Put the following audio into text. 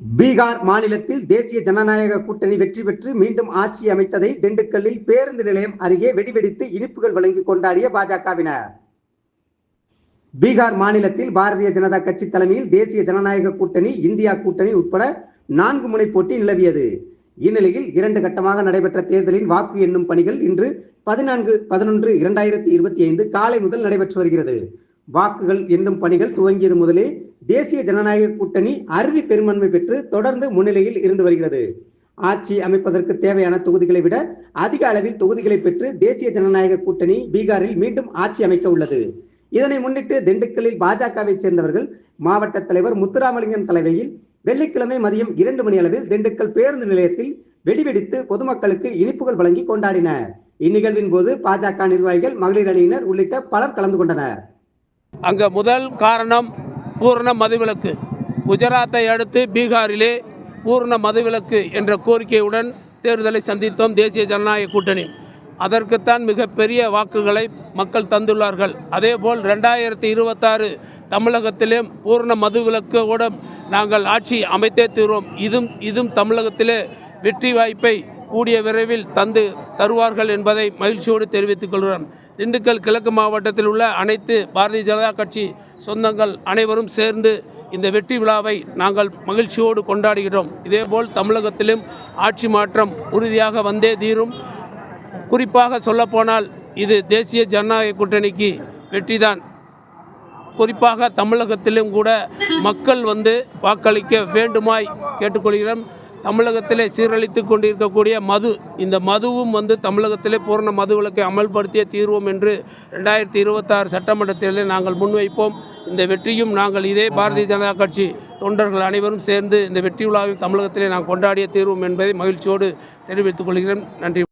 பீகார் மாநிலத்தில் தேசிய ஜனநாயக கூட்டணி வெற்றி பெற்று மீண்டும் ஆட்சி அமைத்ததை திண்டுக்கல்லில் பேருந்து நிலையம் அருகே வெடிவெடித்து இனிப்புகள் வழங்கி கொண்டாடிய பாஜகவினர். பீகார் மாநிலத்தில் பாரதிய ஜனதா கட்சி தலைமையில் தேசிய ஜனநாயக கூட்டணி, இந்தியா கூட்டணி உட்பட 4 முனை போட்டி நிலவியது. இந்நிலையில் 2 கட்டமாக நடைபெற்ற தேர்தலின் வாக்கு எண்ணும் பணிகள் இன்று 14/11/2025 காலை முதல் நடைபெற்று வருகிறது. வாக்குகள் எண்ணும் பணிகள் துவங்கியது முதலே தேசிய ஜனநாயக கூட்டணி அறுதி பெரும்பான்மை பெற்று தொடர்ந்து முன்னிலையில் இருந்து வருகிறது. ஆட்சி அமைப்பதற்கு தேவையான தொகுதிகளை விட அதிக அளவில் தொகுதிகளை பெற்று தேசிய ஜனநாயக கூட்டணி பீகாரில் மீண்டும் ஆட்சி அமைக்க உள்ளது. இதனை முன்னிட்டு திண்டுக்கல்லில் பாஜகவை சேர்ந்தவர்கள் மாவட்ட தலைவர் முத்துராமலிங்கம் தலைமையில் வெள்ளிக்கிழமை மதியம் 2 மணி அளவில் திண்டுக்கல் பேருந்து நிலையத்தில் வெடிவெடித்து பொதுமக்களுக்கு இனிப்புகள் வழங்கி கொண்டாடினர். இந்நிகழ்வின் போது பாஜக நிர்வாகிகள், மகளிர் அணியினர் உள்ளிட்ட பலர் கலந்து கொண்டனர். அங்க முதல் காரணம் பூரண மதுவிலக்கு. குஜராத்தை அடுத்து பீகாரிலே பூரண மதுவிலக்கு என்ற கோரிக்கையுடன் தேர்தலை சந்தித்தோம் தேசிய ஜனநாயக கூட்டணி. அதற்குத்தான் மிகப்பெரிய வாக்குகளை மக்கள் தந்துள்ளார்கள். அதேபோல் 2026 தமிழகத்திலும் பூரண மதுவிலக்கோடு நாங்கள் ஆட்சி அமைத்தே தீர்வோம். இதுவும் தமிழகத்திலே வெற்றி வாய்ப்பை கூடிய விரைவில் தருவார்கள் என்பதை மகிழ்ச்சியோடு தெரிவித்துக் கொள்கிறோம். திண்டுக்கல் கிழக்கு மாவட்டத்தில் உள்ள அனைத்து பாரதிய ஜனதா கட்சி சொந்தங்கள் அனைவரும் சேர்ந்து இந்த வெற்றி விழாவை நாங்கள் மகிழ்ச்சியோடு கொண்டாடுகிறோம். இதேபோல் தமிழகத்திலும் ஆட்சி மாற்றம் உறுதியாக வந்தே தீரும். குறிப்பாக சொல்லப்போனால் இது தேசிய ஜனநாயக கூட்டணிக்கு வெற்றிதான். குறிப்பாக தமிழகத்திலும் கூட மக்கள் வாக்களிக்க வேண்டுமாய் கேட்டுக்கொள்கிறோம். தமிழகத்திலே சீரழித்து கொண்டிருக்கக்கூடிய இந்த மதுவும் தமிழகத்திலே பூரண மதுவிலக்கை அமல்படுத்திய தீர்வோம் என்று 2026 சட்டமன்ற தேர்தலில் நாங்கள் முன்வைப்போம். இந்த வெற்றியும் நாங்கள் இதே பாரதிய ஜனதா கட்சி தொண்டர்கள் அனைவரும் சேர்ந்து இந்த வெற்றி விழாவை தமிழகத்திலே நாங்கள் கொண்டாடிய தீர்வோம் என்பதை மகிழ்ச்சியோடு தெரிவித்துக் கொள்கிறேன். நன்றி.